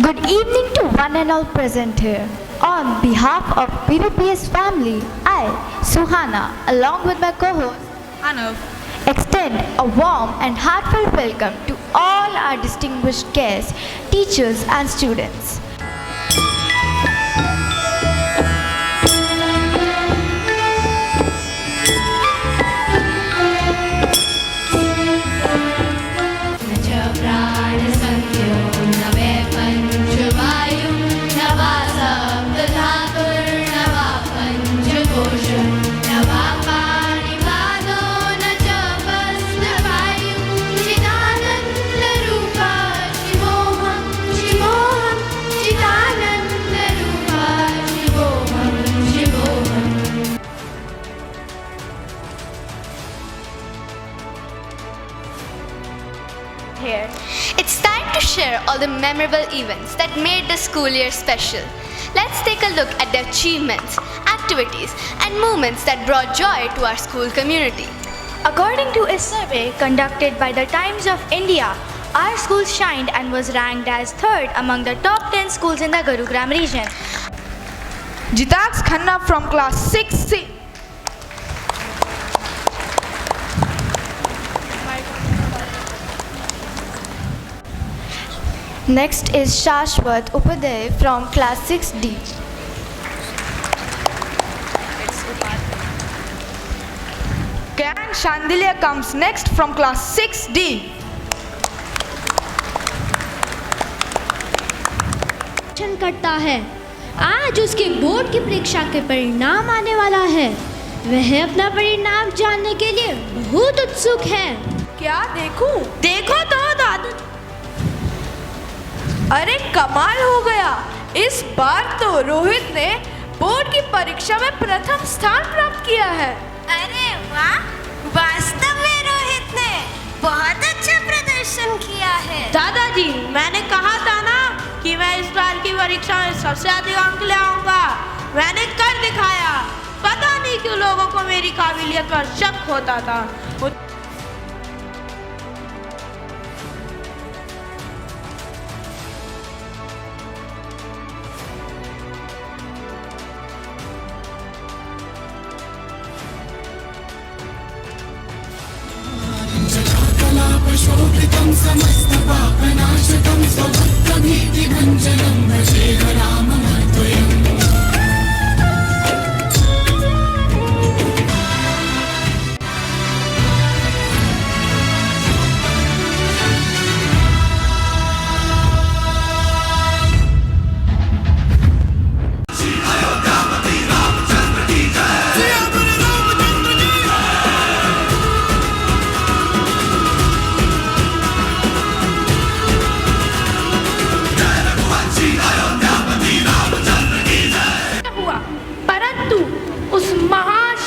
Good evening to one and all present here. On behalf of PVPS family, I, Suhana, along with my co-host, Anav. extend a warm and heartfelt welcome to all our distinguished guests, teachers and students. Here. It's time to share all the memorable events that made the school year special. Let's take a look at the achievements, activities, and moments that brought joy to our school community. According to a survey conducted by the Times of India, our school shined and was ranked as third among the top 10 schools in the Gurugram region. Jitaks Khanna from class 6C. Next is Shashwat Upadhyay from class 6D. Kayan Shandilya comes next from class 6D. करता है। आज उसके board की परीक्षा के परिणाम आने वाला है। वह अपना परिणाम जानने के लिए बहुत उत्सुक है। क्या देखूं? देखो तो दादा। अरे कमाल हो गया! इस बार तो रोहित ने बोर्ड की परीक्षा में प्रथम स्थान प्राप्त किया है। अरे वाह! वास्तव में रोहित ने बहुत अच्छा प्रदर्शन किया है। दादाजी, मैंने कहा था ना कि मैं इस बार की परीक्षा में सबसे अधिक अंक ले आऊंगा। मैंने कर दिखाया। पता नहीं क्यों लोगों को मेरी काबिलियत पर शक होता था।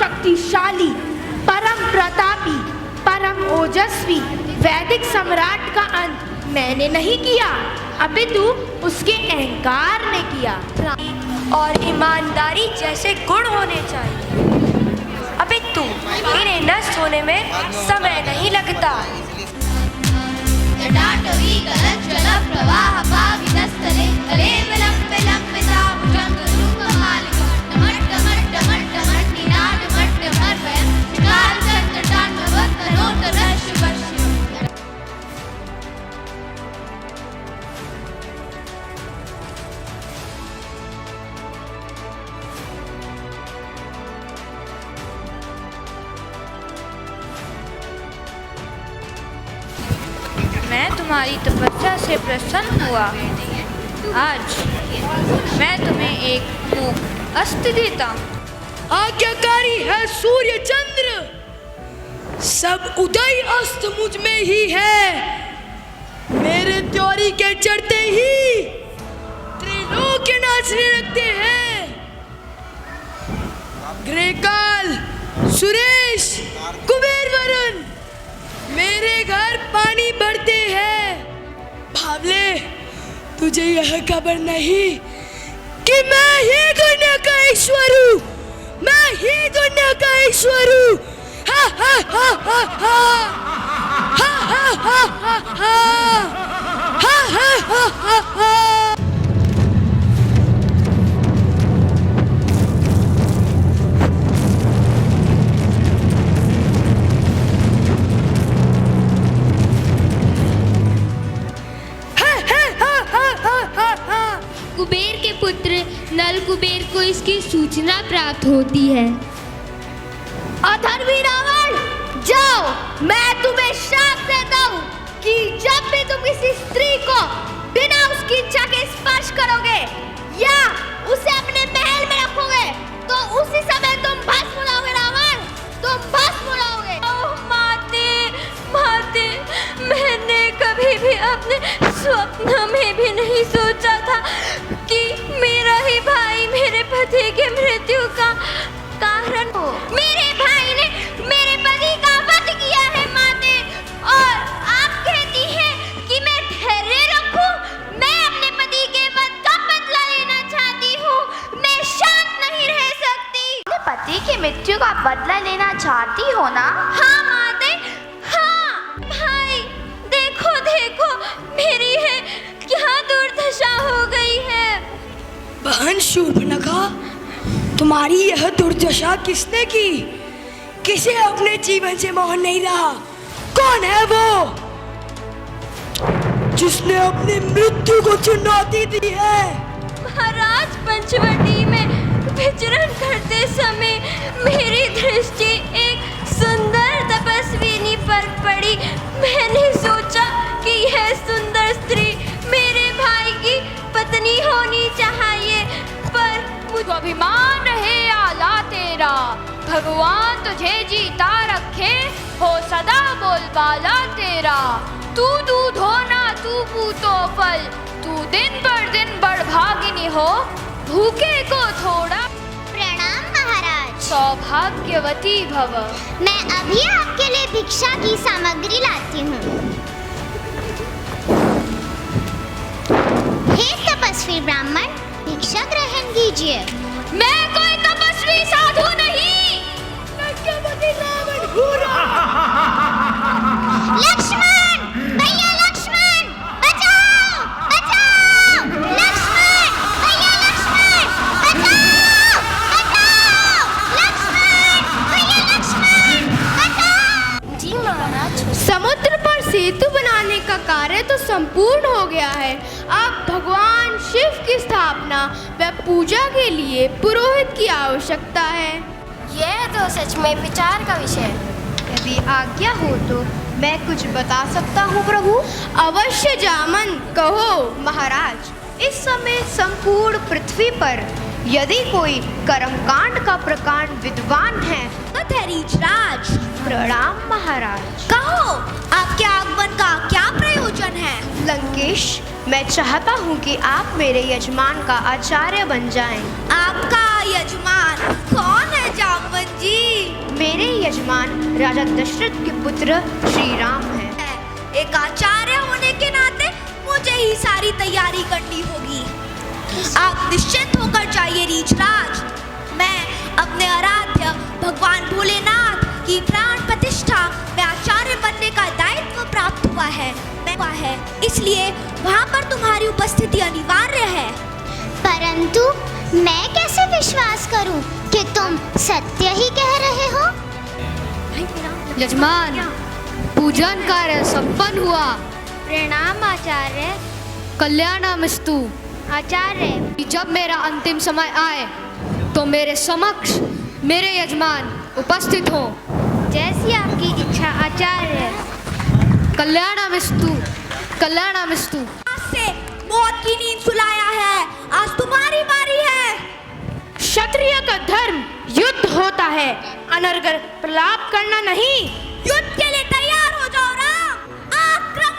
शक्तिशाली, परम प्रतापी, परम ओजस्वी वैदिक सम्राट का अंत मैंने नहीं किया, अपितु उसके अहंकार ने किया। और ईमानदारी जैसे गुण होने चाहिए, अपितु इन्हें नष्ट होने में समय नहीं लगता। मैं तुम्हारी तपस्या से प्रसन्न हुआ। आज मैं तुम्हें एक मूक अस्त्र देता हूँ। आज्ञाकारी है सूर्य चंद्र, सब उदय अस्त मुझ में ही है। मेरे त्योरी के चढ़ते ही त्रिलोक नाचने लगते हैं। ग्रेकाल, सुरेश, कुबेर वरुण, मेरे घर पानी भरते हैं। भावले, तुझे यह खबर नहीं कि मैं ही दुनिया का ईश्वर हूँ। मैं ही दुनिया का ईश्वर हूँ। हा हा हा हा हा हा हा हा हा हा हा हा हा हा। नल कुबेर को इसकी सूचना प्राप्त होती है। अधर्मी रावण, जाओ, मैं तुम्हें श्राप देता हूँ कि जब भी तुम किसी स्त्री को बिना उसकी इच्छा के स्पर्श करोगे या उसे अपने महल में रखोगे तो उसी समय तुम भस्म हो जाओगे। रावण, तुम भस्म हो जाओगे। माते, मैंने कभी भी अपने स्वप्न में भी नहीं सोचा था कि मेरा ही भाई मेरे पति के मृत्यु का कारण हो। मेरे भाई ने मेरे पति का वध किया है माते, और आप कहती हैं कि मैं धैर्य रखूं? मैं अपने पति के वध का बदला लेना चाहती हूँ, मैं शांत नहीं रह सकती। अपने पति की मृत्यु का बदला लेना चाहती हो ना? हाँ माते, हाँ भाई, देखो देखो मेरी है क्या दुर्दशा हो गई है। बहन शूर्पणखा, तुम्हारी यह दुर्दशा किसने की? किसे अपने जीवन से मोह नहीं रहा? कौन है वो जिसने अपनी मृत्यु को चुनौती दी है? महाराज, पंचवटी में विचरण करते समय मेरी दृष्टि एक सुंदर तपस्विनी पर पड़ी। मैंने सोचा कि यह सुंदर स्त्री मेरे भाई की पत्नी होनी चाहिए, पर मुझे अभिमान रहे आला तेरा, भगवान तुझे जीता रखे, हो सदा बोलबाला तेरा। तू दूध हो ना तू पूतो फल, तू दिन पर दिन बढ़भागिनी हो, भूखे को थोड़ा। प्रणाम महाराज। सौभाग्यवती भव। मैं अभी आपके लिए भिक्षा की सामग्री लाती हूँ। हे तपस्वी ब्राह्मण, भिक्षा ग्रहण कीजिए। मैं कोई तपस्वी साधु नहीं। लक्ष्मण, भैया लक्ष्मण, बचाओ, बचाओ। लक्ष्मण, भैया लक्ष्मण, बचाओ, बचाओ। लक्ष्मण, भैया लक्ष्मण, बचाओ। जी महाराज, समुद्र पर सेतु बनाने का कार्य तो संपूर्ण हो गया है। अब भगवान शिव की स्थापना व पूजा के लिए पुरोहित की आवश्यकता है। यह तो सच में विचार का विषय है। यदि आज्ञा हो तो मैं कुछ बता सकता हूँ प्रभु। अवश्य जामन, कहो। महाराज, इस समय संपूर्ण पृथ्वी पर यदि कोई कर्मकांड का प्रकांड विद्वान है तो राज। प्रणाम महाराज। कहो, आपके आगमन का क्या प्रयोजन है? लंकेश, मैं चाहता हूँ कि आप मेरे यजमान का आचार्य बन जाएं। आपका यजमान कौन है जामवन जी? मेरे यजमान राजा दशरथ के पुत्र श्री राम हैं। एक आचार्य होने के नाते मुझे ही सारी तैयारी करनी होगी। आप निश्चिंत होकर जाइए रीछराज। मैं अपने आराध्य भगवान भोलेनाथ की प्राण प्रतिष्ठा में आचार्य बनने का दायित्व प्राप्त हुआ है, इसलिए वहाँ पर तुम्हारी उपस्थिति अनिवार्य है। परंतु मैं कैसे विश्वास करूं कि तुम सत्य ही कह रहे हो? यजमान, पूजन कार्य संपन्न हुआ। प्रणाम आचार्य। कल्याणमस्तु। आचार्य, जब मेरा अंतिम समय आए तो मेरे समक्ष मेरे यजमान उपस्थित हो। जैसी आपकी इच्छा आचार्य। कल्याणमस्तु, कल्याणमस्तु। आज से मौत की नींद सुलाया है, आज तुम्हारी बारी है। क्षत्रिय का धर्म युद्ध होता है, अनर्गल प्रलाप करना नहीं। युद्ध के लिए तैयार हो जाओ राम। आक्रमण!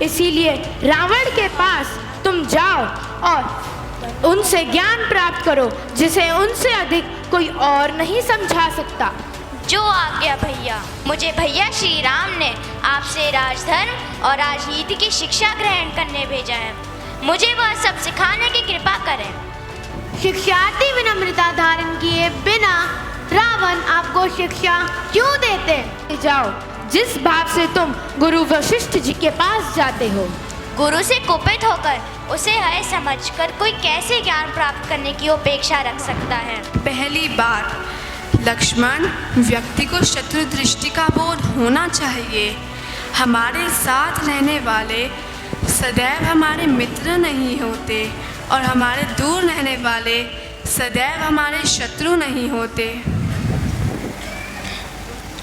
इसीलिए रावण के पास तुम जाओ और उनसे ज्ञान प्राप्त करो, जिसे उनसे अधिक कोई और नहीं समझा सकता। जो आज्ञा भैया। मुझे भैया श्री राम ने आपसे राजधर्म और राजनीति की शिक्षा ग्रहण करने भेजा है। मुझे वह सब सिखाने की कृपा करें। शिक्षार्थी विनम्रता धारण किए बिना रावण आपको शिक्षा क्यों देते? जाओ, जिस भाव से तुम गुरु वशिष्ठ जी के पास जाते हो। गुरु से कुपित होकर उसे है समझकर कोई कैसे ज्ञान प्राप्त करने की अपेक्षा रख सकता है? पहली बात, लक्ष्मण, व्यक्ति को शत्रु दृष्टि का बोध होना चाहिए। हमारे साथ रहने वाले सदैव हमारे मित्र नहीं होते और हमारे दूर रहने वाले सदैव हमारे शत्रु नहीं होते।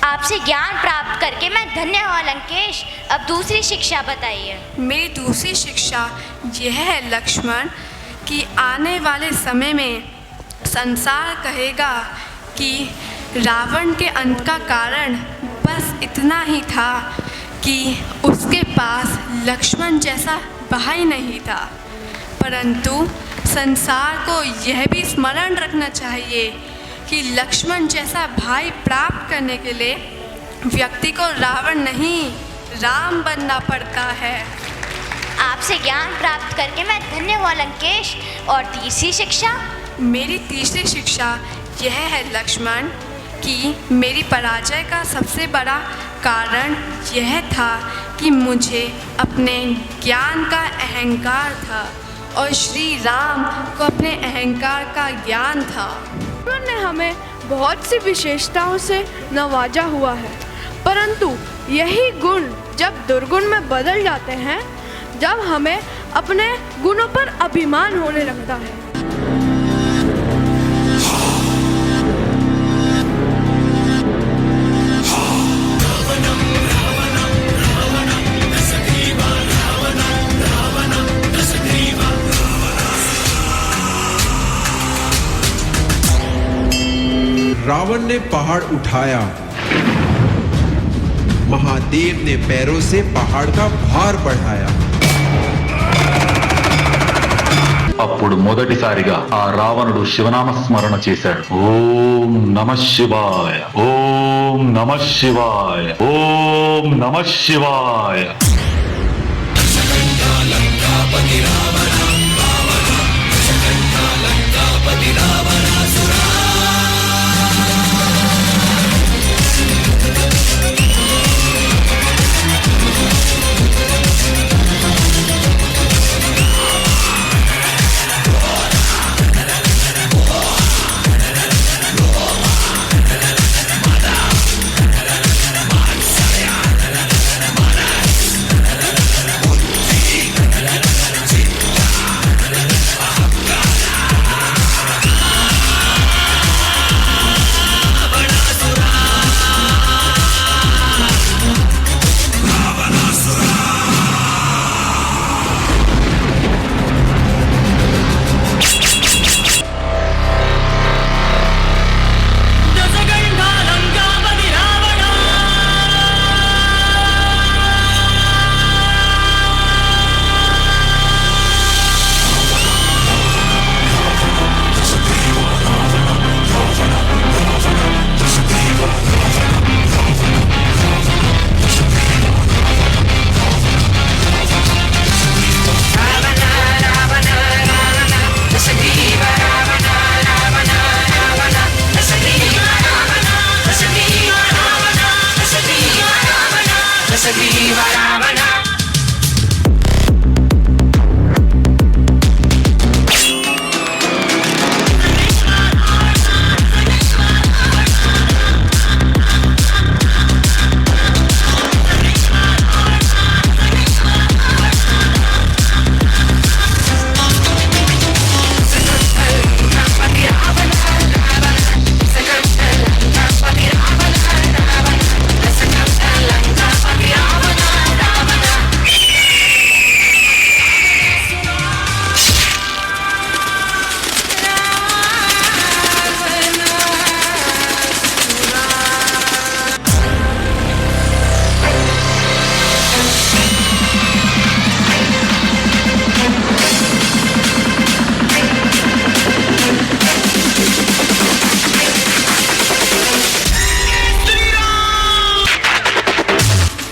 आपसे ज्ञान प्राप्त करके मैं धन्य हुआ लंकेश। अब दूसरी शिक्षा बताइए। मेरी दूसरी शिक्षा यह है लक्ष्मण कि आने वाले समय में संसार कहेगा कि रावण के अंत का कारण बस इतना ही था कि उसके पास लक्ष्मण जैसा भाई नहीं था। परंतु संसार को यह भी स्मरण रखना चाहिए कि लक्ष्मण जैसा भाई प्राप्त करने के लिए व्यक्ति को रावण नहीं, राम बनना पड़ता है। आपसे ज्ञान प्राप्त करके मैं धन्य हुआ लंकेश। और तीसरी शिक्षा? मेरी तीसरी शिक्षा यह है लक्ष्मण कि मेरी पराजय का सबसे बड़ा कारण यह था कि मुझे अपने ज्ञान का अहंकार था और श्री राम को अपने अहंकार का ज्ञान था। ईश्वर ने हमें बहुत सी विशेषताओं से नवाजा हुआ है, परंतु यही गुण जब दुर्गुण में बदल जाते हैं, जब हमें अपने गुणों पर अभिमान होने लगता है। रावण ने पहाड़ उठाया, महादेव ने पैरों से पहाड़ का भार बढ़ाया। అప్పుడు మొదటిసారిగా ఆ రావణుడు శివనామ స్మరణ చేశాడు. ఓం నమః శివాయ, ఓం నమః శివాయ, ఓం నమః శివాయ.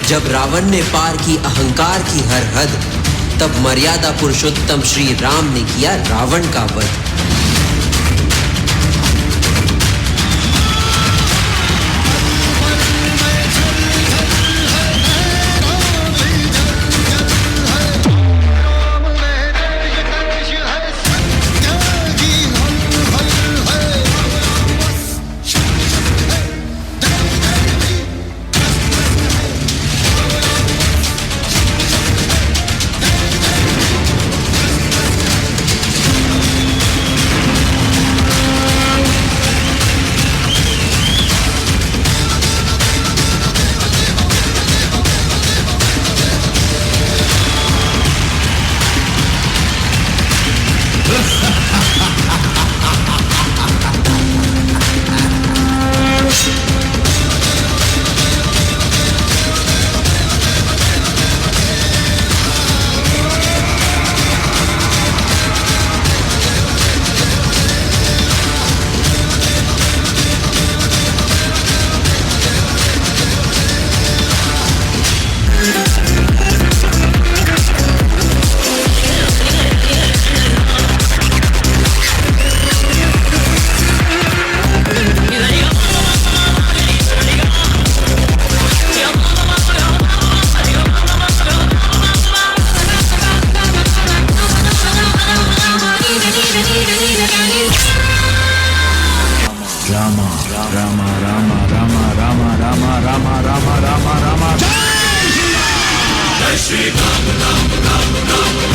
जब रावण ने पार की अहंकार की हर हद, तब मर्यादा पुरुषोत्तम श्री राम ने किया रावण का वध। श्री राम राम राम राम